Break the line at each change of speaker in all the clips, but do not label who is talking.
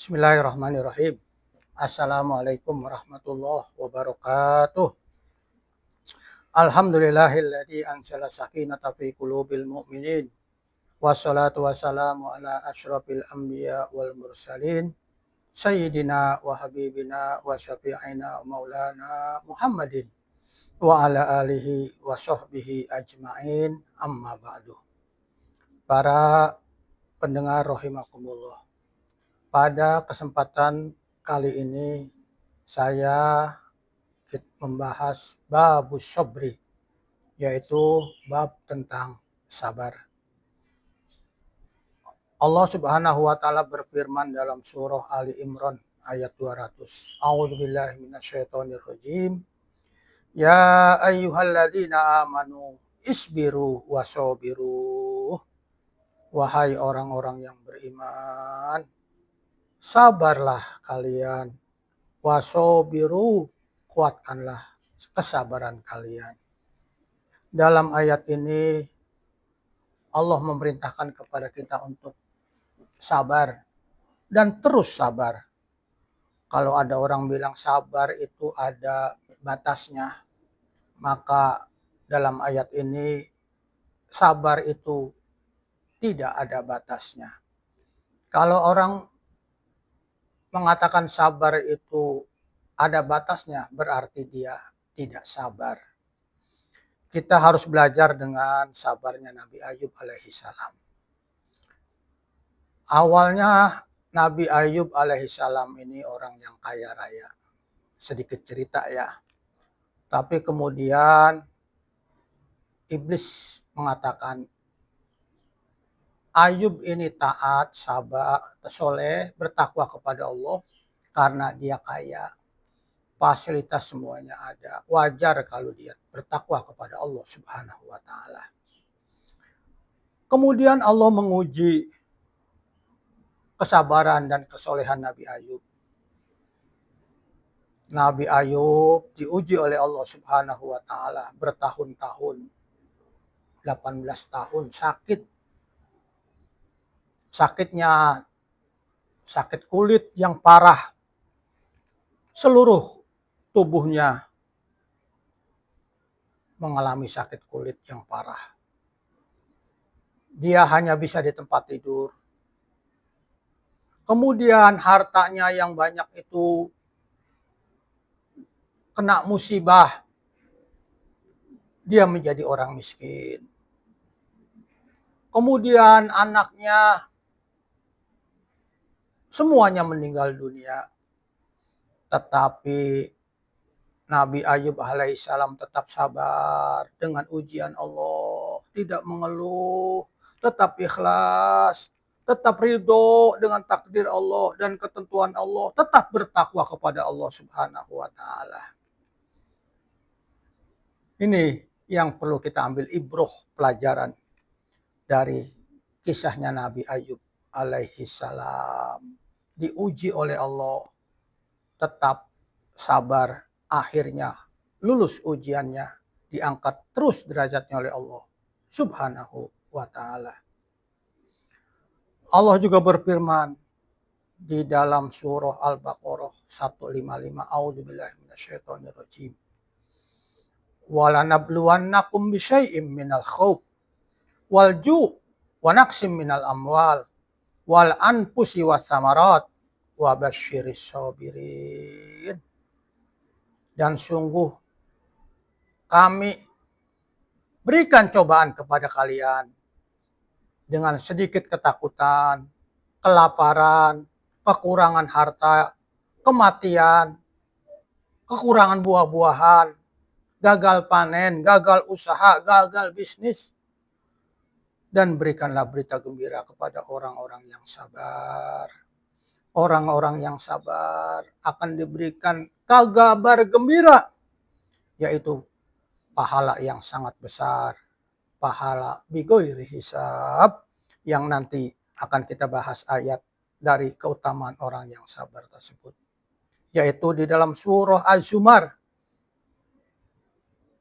Bismillahirrahmanirrahim. Assalamualaikum warahmatullahi wabarakatuh. Alhamdulillahilladzi anzala sakinata fi qulubil mu'minin. Wassalatu wassalamu ala asyrafil anbiya wal mursalin. Sayyidina wa habibina wa syafi'ina maulana Muhammadin. Wa ala alihi wa sahbihi ajma'in, amma ba'du. Para pendengar rahimakumullah. Pada kesempatan kali ini saya membahas babus sobri, yaitu bab tentang sabar. Allah Subhanahu wa taala berfirman dalam surah Ali Imran ayat 200. A'udzubillahi minasyaitonirrajim. Ya ayyuhalladzina amanu isbiru wasabiru. Wahai orang-orang yang beriman, sabarlah kalian, wasobiru, kuatkanlah kesabaran kalian. Dalam ayat ini Allah memerintahkan kepada kita untuk sabar dan terus sabar. Kalau ada orang bilang sabar itu ada batasnya, maka dalam ayat ini sabar itu tidak ada batasnya. Kalau orang mengatakan sabar itu ada batasnya, berarti dia tidak sabar. Kita harus belajar dengan sabarnya Nabi Ayub alaihissalam. Awalnya Nabi Ayub alaihissalam ini orang yang kaya raya. Sedikit cerita ya. Tapi kemudian iblis mengatakan, Ayub ini taat, sabar, soleh, bertakwa kepada Allah karena dia kaya. Fasilitas semuanya ada. Wajar kalau dia bertakwa kepada Allah Subhanahu wa taala. Kemudian Allah menguji kesabaran dan kesolehan Nabi Ayub. Nabi Ayub diuji oleh Allah Subhanahu wa taala bertahun-tahun. 18 tahun sakit. Sakitnya sakit kulit yang parah. Seluruh tubuhnya mengalami sakit kulit yang parah. Dia hanya bisa di tempat tidur. Kemudian hartanya yang banyak itu kena musibah. Dia menjadi orang miskin. Kemudian anaknya semuanya meninggal dunia. Tetapi Nabi Ayub alaihissalam tetap sabar dengan ujian Allah. Tidak mengeluh, tetap ikhlas, tetap ridho dengan takdir Allah dan ketentuan Allah. Tetap bertakwa kepada Allah Subhanahu wa taala. Ini yang perlu kita ambil ibroh pelajaran dari kisahnya Nabi Ayub alaihissalam. Diuji oleh Allah, tetap sabar, akhirnya lulus ujiannya, diangkat terus derajatnya oleh Allah Subhanahu wa taala. Allah juga berfirman di dalam surah Al-Baqarah 155, A'udzubillahi minasyaitonirrajim. Walanabluwannakum bisyai'im minal khauf wal ju' wa naqsim minal amwal wal anfusi was samarat wa basyiris sabirin. Dan sungguh kami berikan cobaan kepada kalian dengan sedikit ketakutan, kelaparan, kekurangan harta, kematian, kekurangan buah-buahan, gagal panen, gagal usaha, gagal bisnis. Dan berikanlah berita gembira kepada orang-orang yang sabar. Orang-orang yang sabar akan diberikan kabar gembira, yaitu pahala yang sangat besar. Pahala bighairi hisab, yang nanti akan kita bahas ayat dari keutamaan orang yang sabar tersebut. Yaitu di dalam surah Az-Zumar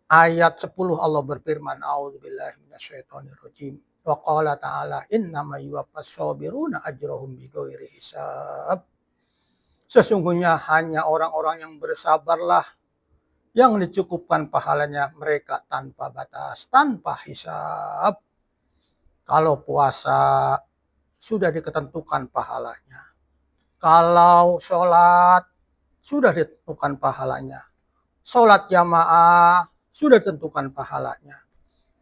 ayat 10 Allah berfirman, A'udzubillahi minasyaitonirrajim. Wa qala ta'ala innama yuwaffas sabiruna ajrahum bighairi hisab. Sesungguhnya hanya orang-orang yang bersabarlah yang dicukupkan pahalanya mereka tanpa batas, tanpa hisab. Kalau puasa sudah diketentukan pahalanya. Kalau sholat sudah ditentukan pahalanya. Sholat jamaah sudah ditentukan pahalanya.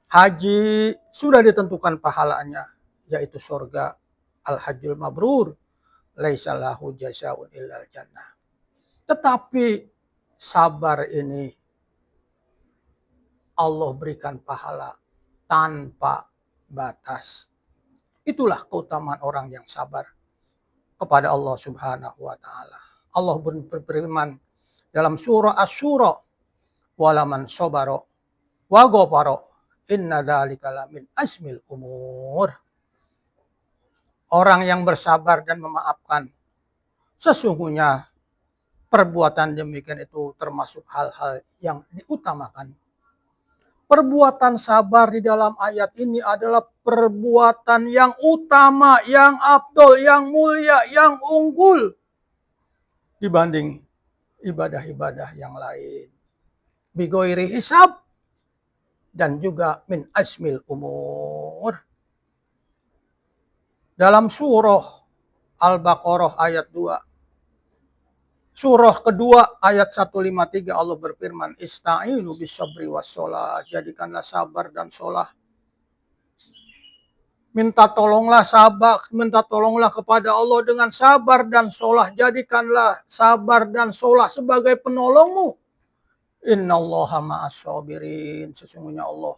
Haji sudah ditentukan pahalanya, yaitu surga. Al-Hajjul Mabrur, laisa lahu jazaa'un illal jannah. Tetapi sabar ini Allah berikan pahala tanpa batas. Itulah keutamaan orang yang sabar kepada Allah Subhanahu wa taala. Allah berfirman dalam surah Asy-Syura, "Walaman sabara wa ghafara inna dzalika lamin azmil umur." Orang yang bersabar dan memaafkan, sesungguhnya perbuatan demikian itu termasuk hal-hal yang diutamakan. Perbuatan sabar di dalam ayat ini adalah perbuatan yang utama, yang afdol, yang mulia, yang unggul dibanding ibadah-ibadah yang lain. Bigoiri hisab dan juga min asmil umur. Dalam surah Al-Baqarah ayat 2. Surah kedua ayat 153 Allah berfirman, "Ista'inu bis-sabri was-shalah." Jadikanlah sabar dan sholah. Minta tolonglah kepada Allah dengan sabar dan sholah. Jadikanlah sabar dan sholah sebagai penolongmu. Innallaha ma'as-sabirin. Sesungguhnya Allah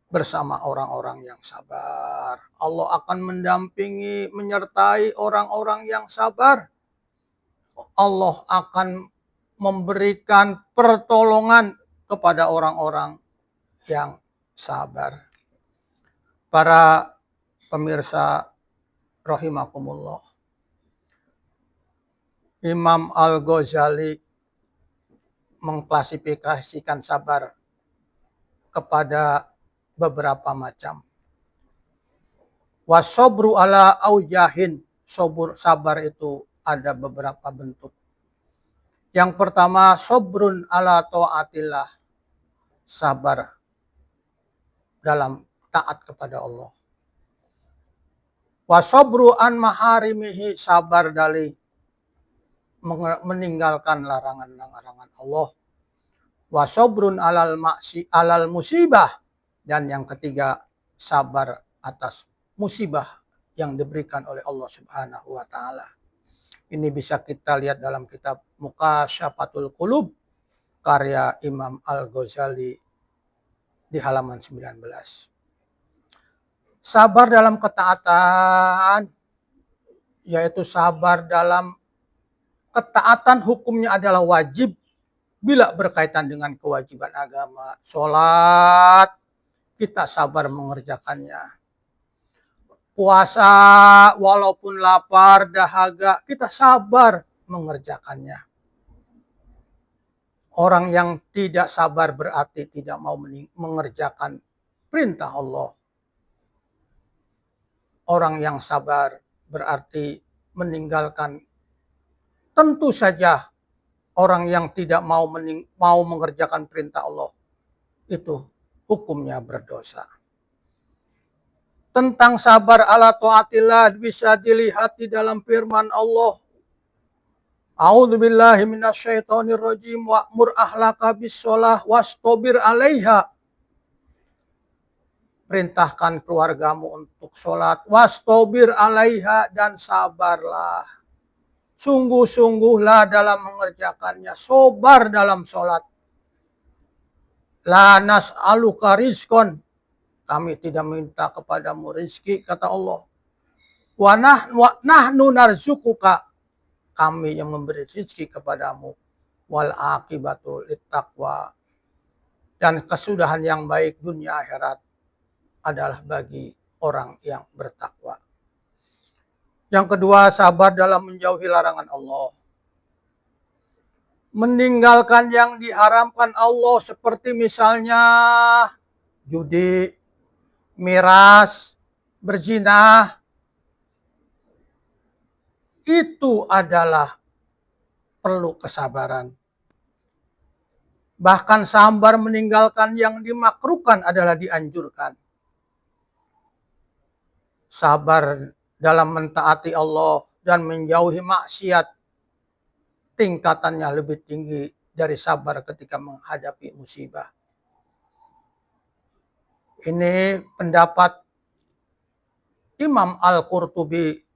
bersama orang-orang yang sabar. Allah akan mendampingi, menyertai orang-orang yang sabar. Allah akan memberikan pertolongan kepada orang-orang yang sabar. Para pemirsa rahimakumullah, Imam Al-Ghazali mengklasifikasikan sabar kepada beberapa macam. Wasobru ala aujahin, sabar itu ada beberapa bentuk. Yang pertama, sobrun ala ta'atillah, sabar dalam taat kepada Allah. Wasobru an maharimihi, sabar dari meninggalkan larangan-larangan Allah. Wasobrun alal musibah, dan yang ketiga, sabar atas musibah yang diberikan oleh Allah Subhanahu wa taala. Ini bisa kita lihat dalam kitab Muqasyafatul Qulub karya Imam Al-Ghazali di halaman 19. Sabar dalam ketaatan, yaitu sabar dalam ketaatan hukumnya adalah wajib bila berkaitan dengan kewajiban agama. Sholat, kita sabar mengerjakannya. Puasa, walaupun lapar, dahaga, kita sabar mengerjakannya. Orang yang tidak sabar berarti tidak mau mengerjakan perintah Allah. Orang yang sabar berarti meninggalkan, tentu saja orang yang tidak mau mengerjakan perintah Allah itu hukumnya berdosa. Tentang sabar ala taatillah bisa dilihat di dalam firman Allah. A'udzubillahi minasyaitonirrajim, wa'mur ahlaka bis-shalah wastabir 'alaiha. Perintahkan keluargamu untuk sholat, wastabir 'alaiha, dan sabarlah. Sungguh-sungguhlah dalam mengerjakannya, sabar dalam sholat. La nas'aluka rizqan, kami tidak minta kepadamu rizki, kata Allah. Wa nahnu narzukuka, kami yang memberi rizki kepadamu. Wal akibatu littaqwa, dan kesudahan yang baik dunia akhirat adalah bagi orang yang bertakwa. Yang kedua, sabar dalam menjauhi larangan Allah. Meninggalkan yang diharamkan Allah, seperti misalnya judi, miras, berzina. Itu adalah perlu kesabaran. Bahkan sabar meninggalkan yang dimakruhkan adalah dianjurkan. Sabar dalam mentaati Allah dan menjauhi maksiat tingkatannya lebih tinggi dari sabar ketika menghadapi musibah. Ini pendapat Imam Al-Qurtubi.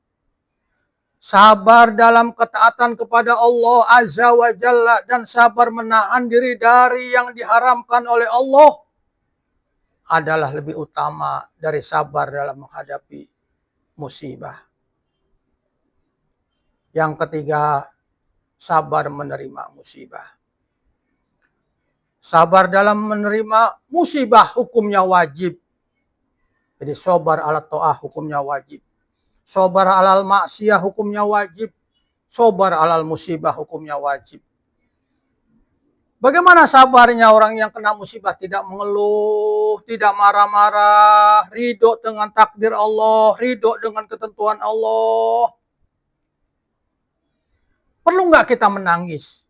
Sabar dalam ketaatan kepada Allah Azza wa Jalla dan sabar menahan diri dari yang diharamkan oleh Allah adalah lebih utama dari sabar dalam menghadapi musibah. Yang ketiga, sabar menerima musibah. Sabar dalam menerima musibah hukumnya wajib. Jadi sabar ala ta'ah hukumnya wajib. Sabar alal maksiyah hukumnya wajib. Sabar alal musibah hukumnya wajib. Bagaimana sabarnya orang yang kena musibah? Tidak mengeluh, tidak marah-marah, ridho dengan takdir Allah, ridho dengan ketentuan Allah. Perlu nggak kita menangis?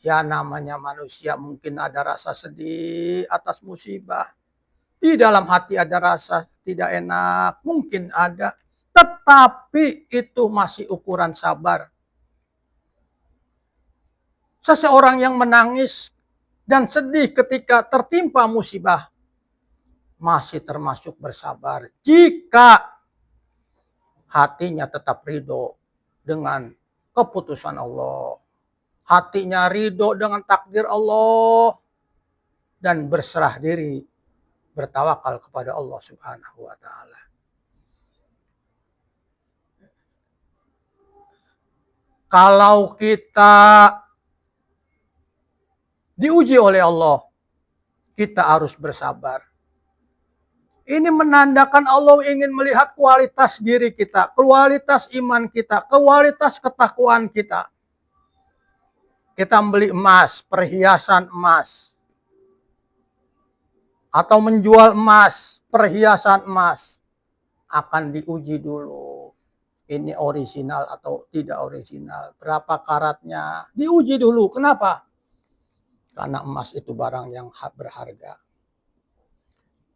Ya namanya manusia mungkin ada rasa sedih atas musibah. Di dalam hati ada rasa tidak enak, mungkin ada. Tetapi itu masih ukuran sabar. Seseorang yang menangis dan sedih ketika tertimpa musibah masih termasuk bersabar jika hatinya tetap ridho dengan keputusan Allah. Hatinya ridho dengan takdir Allah dan berserah diri, bertawakal kepada Allah Subhanahu wa taala. Kalau kita diuji oleh Allah, kita harus bersabar. Ini menandakan Allah ingin melihat kualitas diri kita, kualitas iman kita, kualitas ketakwaan kita. Kita beli emas, perhiasan emas. Atau menjual emas, perhiasan emas. Akan diuji dulu. Ini orisinal atau tidak orisinal. Berapa karatnya. Diuji dulu. Kenapa? Karena emas itu barang yang berharga.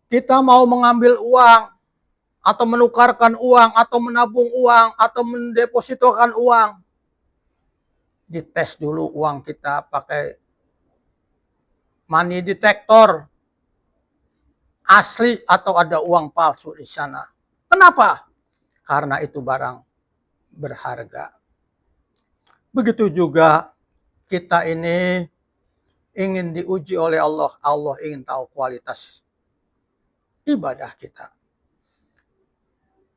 Kita mau mengambil uang. Atau menukarkan uang. Atau menabung uang. Atau mendepositokan uang. Dites dulu uang kita pakai money detector. Asli atau ada uang palsu di sana. Kenapa? Karena itu barang berharga. Begitu juga kita ini ingin diuji oleh Allah. Allah ingin tahu kualitas ibadah kita.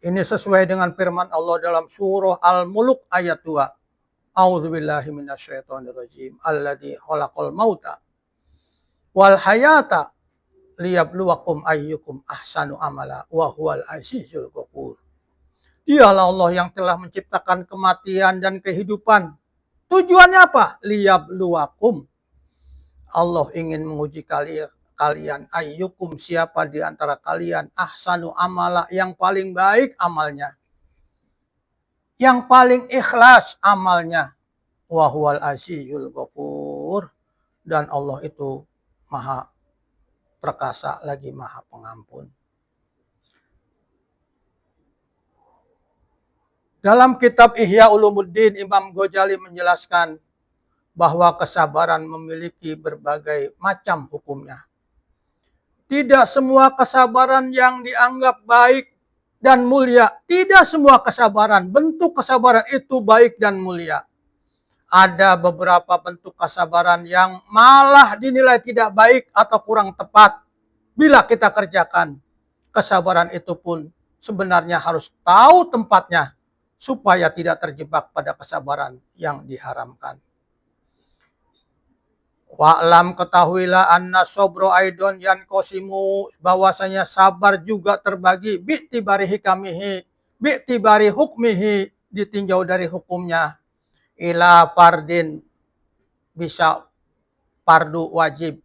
Ini sesuai dengan firman Allah dalam surah Al-Mulk ayat 2. A'udzubillahi minasyaitonirrajim. Alladzi khalaqal mauta wal hayata liyabluwakum ayyukum ahsanu amala wa huwal azizul ghafur. Dialah Allah yang telah menciptakan kematian dan kehidupan. Tujuannya apa? Liyabluwakum. Allah ingin menguji kalian. Ayyukum, siapa di antara kalian ahsanu amala, yang paling baik amalnya. Yang paling ikhlas amalnya. Wa huwal azizul ghafur. Dan Allah itu maha perkasa lagi maha pengampun. Dalam kitab Ihya Ulumuddin, Imam Ghazali menjelaskan bahwa kesabaran memiliki berbagai macam hukumnya. Tidak semua kesabaran yang dianggap baik dan mulia. Tidak semua kesabaran, bentuk kesabaran itu baik dan mulia. Ada beberapa bentuk kesabaran yang malah dinilai tidak baik atau kurang tepat bila kita kerjakan. Kesabaran itu pun sebenarnya harus tahu tempatnya supaya tidak terjebak pada kesabaran yang diharamkan. Wa'lam, ketahuilah anna sobro aidon yankosimu, bahwasanya sabar juga terbagi bi'tibari hikamihi, bi'tibari hukmihi, ditinjau dari hukumnya. Ila fardin, bisa fardu wajib,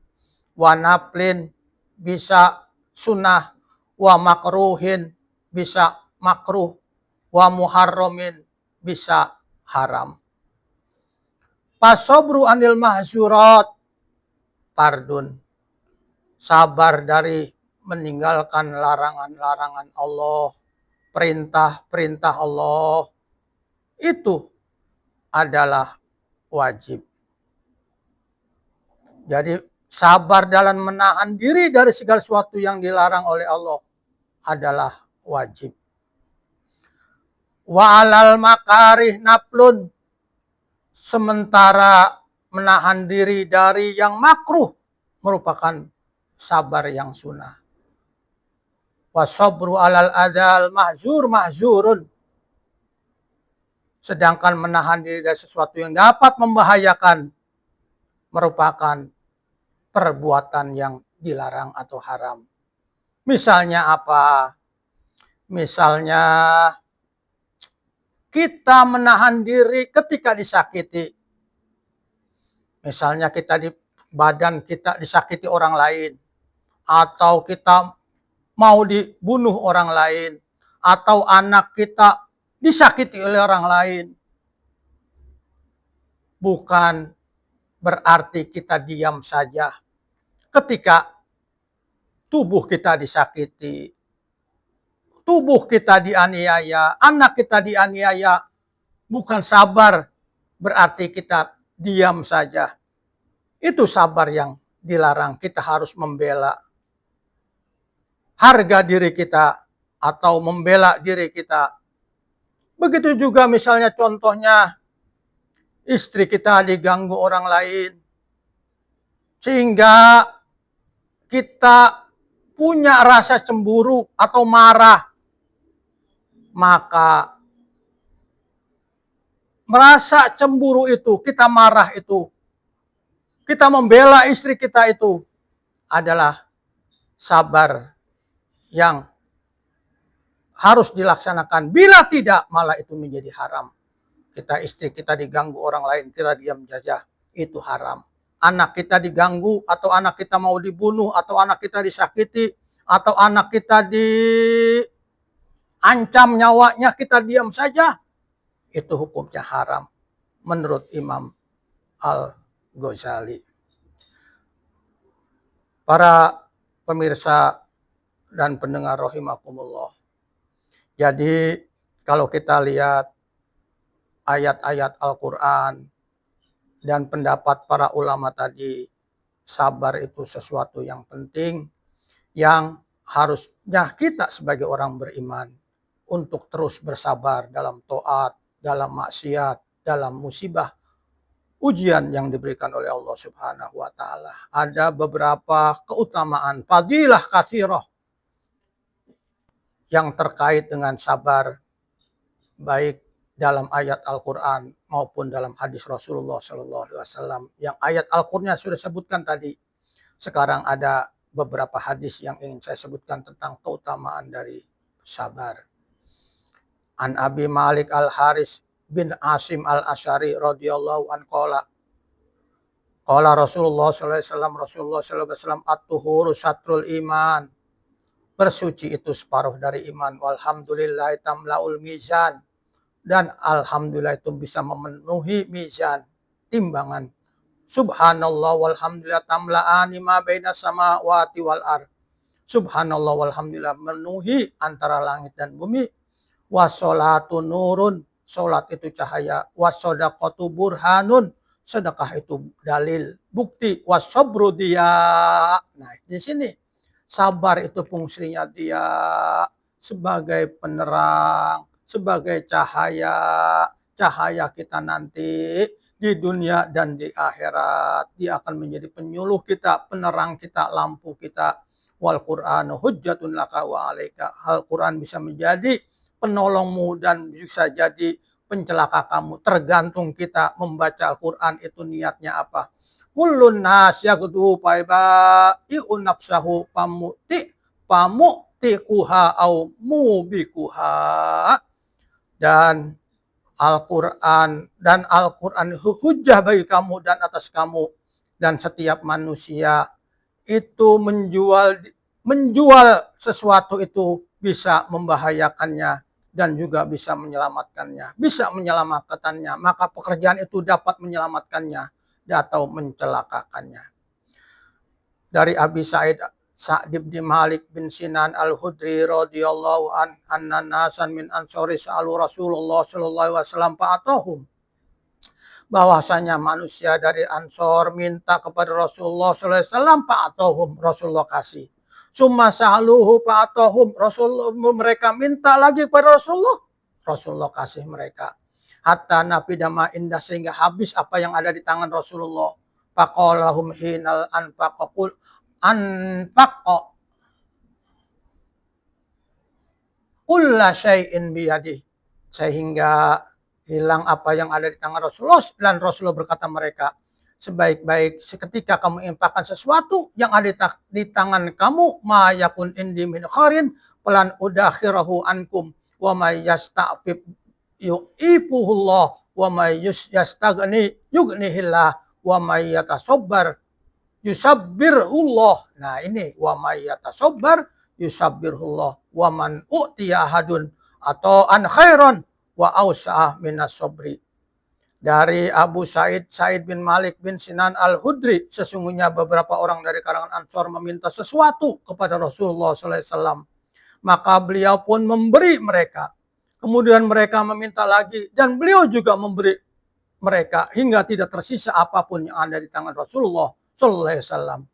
wa naflin, bisa sunnah, wa makruhin, bisa makruh, wa muharramin, bisa haram. Fasobru anil mahzurat fardun. Sabar dari meninggalkan larangan-larangan Allah, perintah-perintah Allah, itu adalah wajib. Jadi sabar dalam menahan diri dari segala sesuatu yang dilarang oleh Allah adalah wajib. Wa alal makarih naplun. Sementara menahan diri dari yang makruh merupakan sabar yang sunnah. Wasabru alal adal mahzurun. Sedangkan menahan diri dari sesuatu yang dapat membahayakan merupakan perbuatan yang dilarang atau haram. Misalnya apa? Misalnya kita menahan diri ketika disakiti. Misalnya kita di badan kita disakiti orang lain, atau kita mau dibunuh orang lain, atau anak kita disakiti oleh orang lain. Bukan berarti kita diam saja ketika tubuh kita disakiti, tubuh kita dianiaya, anak kita dianiaya. Bukan sabar berarti kita diam saja. Itu sabar yang dilarang. Kita harus membela harga diri kita atau membela diri kita. Begitu juga misalnya contohnya istri kita diganggu orang lain, sehingga kita punya rasa cemburu atau marah, maka merasa cemburu itu, kita marah itu, kita membela istri kita itu adalah sabar yang harus dilaksanakan. Bila tidak, malah itu menjadi haram. Istri kita diganggu orang lain, kita diam saja, itu haram. Anak kita diganggu, atau anak kita mau dibunuh, atau anak kita disakiti, atau anak kita diancam nyawanya, kita diam saja, itu hukumnya haram menurut Imam Al-Ghazali. Para pemirsa dan pendengar rahimakumullah. Jadi kalau kita lihat ayat-ayat Al-Quran dan pendapat para ulama tadi, sabar itu sesuatu yang penting yang harusnya kita sebagai orang beriman untuk terus bersabar dalam taat, dalam maksiat, dalam musibah, ujian yang diberikan oleh Allah Subhanahu wa taala. Ada beberapa keutamaan, fadilah katsirah yang terkait dengan sabar, baik dalam ayat Al-Quran maupun dalam hadis Rasulullah SAW. Yang ayat Al-Quran sudah sebutkan tadi. Sekarang ada beberapa hadis yang ingin saya sebutkan tentang keutamaan dari sabar. An Abi Malik Al-Haris bin Asim Al-Asy'ari radhiyallahu anhu qala Rasulullah SAW, Rasulullah SAW, at-tuhuru satrul iman. Bersuci itu separuh dari iman. Walhamdulillah tamlaul mizan. Dan alhamdulillah itu bisa memenuhi mizan, timbangan. Subhanallah walhamdulillah tamla'ani ma baina samawati wal ard. Subhanallah walhamdulillah memenuhi antara langit dan bumi. Wassolatu nurun, solat itu cahaya. Wassodaqatu burhanun, sedekah itu dalil, bukti. Wassobru dia. Nah, di sini sabar itu fungsinya dia sebagai penerang, sebagai cahaya kita nanti di dunia dan di akhirat. Dia akan menjadi penyuluh kita, penerang kita, lampu kita. Wal Qur'anu hujjatun laka wa alaika. Al-Quran bisa menjadi penolongmu dan bisa jadi pencelaka kamu. Tergantung kita membaca Al-Quran itu niatnya apa. Kullun nas yaghdu faiba'i'u nafsahu pamu'tiquha au mubikuha. Dan Al-Quran hujjah bagi kamu dan atas kamu. Dan setiap manusia itu menjual sesuatu itu bisa membahayakannya, dan juga bisa menyelamatkannya. Bisa menyelamatkannya, maka pekerjaan itu dapat menyelamatkannya atau mencelakakannya. Dari Abi Sa'd bin Malik bin Sinan Al-Khudri radhiyallahu anna nasan min ansori sa'alu Rasulullah sallallahu alaihi wasallam fa'atahum. Bahwasanya manusia dari Ansor minta kepada Rasulullah sallallahu alaihi wasallam fa'atahum, Rasulullah kasih. Summa sa'aluhu fa'atahum, mereka minta lagi kepada Rasulullah, Rasulullah kasih mereka. Hatta nafidama indah, sehingga habis apa yang ada di tangan Rasulullah. Faqalahum hinal anfaqul anfaqa kulla syai'in biyadih, sehingga hilang apa yang ada di tangan Rasulullah. Dan Rasulullah berkata mereka, sebaik-baik seketika kamu infakkan sesuatu yang ada di tangan kamu, ma yakun indi min khairin falan udakhirahu ankum wa may yasta'fif yu'ifuhullah wa may yastagni yughnihillah wa may yatasabbar yusabbirullah. Nah ini wa may yatasabbar yusabbirullah wa man u'tiya ahadun atau an khairan wa ausa'a minas sabri. Dari Abu Sa'id bin Malik bin Sinan Al-Khudri, sesungguhnya beberapa orang dari kalangan Ansor meminta sesuatu kepada Rasulullah SAW, maka beliau pun memberi mereka. Kemudian mereka meminta lagi dan beliau juga memberi mereka hingga tidak tersisa apapun yang ada di tangan Rasulullah SAW.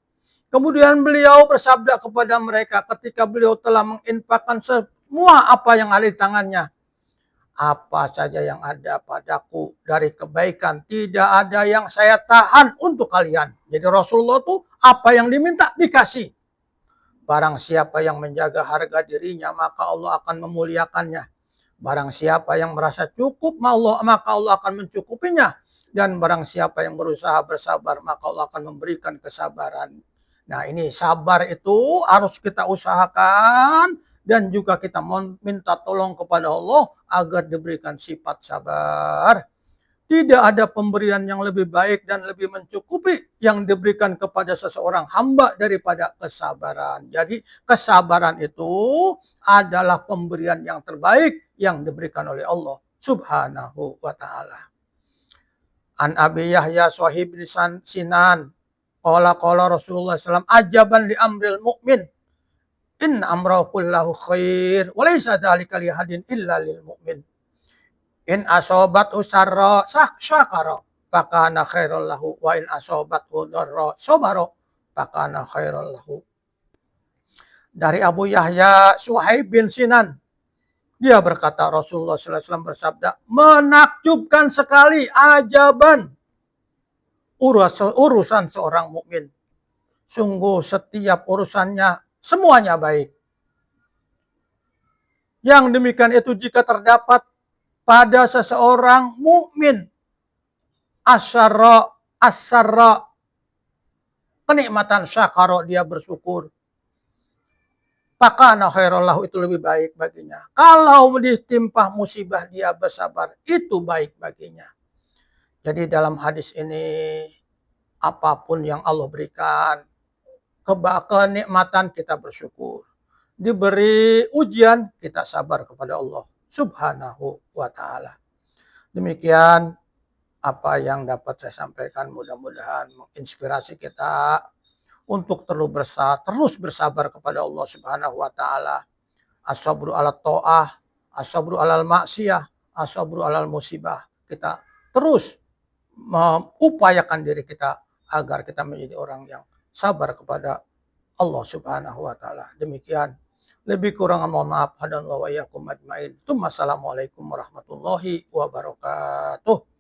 Kemudian beliau bersabda kepada mereka ketika beliau telah menginfakkan semua apa yang ada di tangannya, apa saja yang ada padaku dari kebaikan, tidak ada yang saya tahan untuk kalian. Jadi Rasulullah tuh apa yang diminta dikasih. Barang siapa yang menjaga harga dirinya, maka Allah akan memuliakannya. Barang siapa yang merasa cukup, maka Allah akan mencukupinya. Dan barang siapa yang berusaha bersabar, maka Allah akan memberikan kesabaran. Nah ini sabar itu harus kita usahakan. Dan juga kita minta tolong kepada Allah agar diberikan sifat sabar. Tidak ada pemberian yang lebih baik dan lebih mencukupi yang diberikan kepada seseorang hamba daripada kesabaran. Jadi kesabaran itu adalah pemberian yang terbaik yang diberikan oleh Allah Subhanahu wa ta'ala. An Abi Yahya Sahib bin Sinan qala Rasulullah SAW ajaban li amril mu'min in amrahu kullahu khair wa laysa dzalika li hadin illa lil mu'min. In asobathu sarra syakara fakana khairal lahu wa in asobathu dharra sabara fakana khairal lahu. Dari Abu Yahya Suhaib bin Sinan, dia berkata Rasulullah SAW bersabda, menakjubkan sekali, ajaban urusan seorang mukmin. Sungguh setiap urusannya semuanya baik. Yang demikian itu jika terdapat pada seseorang mukmin asyara kenikmatan syakara, dia bersyukur, pakana khairallahu, itu lebih baik baginya. Kalau ditimpa musibah dia bersabar, itu baik baginya. Jadi dalam hadis ini apapun yang Allah berikan, kenikmatan kita bersyukur. Diberi ujian kita sabar kepada Allah Subhanahu wa ta'ala. Demikian apa yang dapat saya sampaikan, mudah-mudahan menginspirasi kita untuk terus bersabar kepada Allah Subhanahu wa ta'ala. As-sabru ala ta'ah, as-sabru alal maksiyah, as-sabru alal musibah. Kita terus mengupayakan diri kita agar kita menjadi orang yang sabar kepada Allah Subhanahu wa ta'ala. Demikian. Lebih kurang mohon maaf. Hadanallahu wa iyyakum ajmain. Assalamualaikum warahmatullahi wabarakatuh.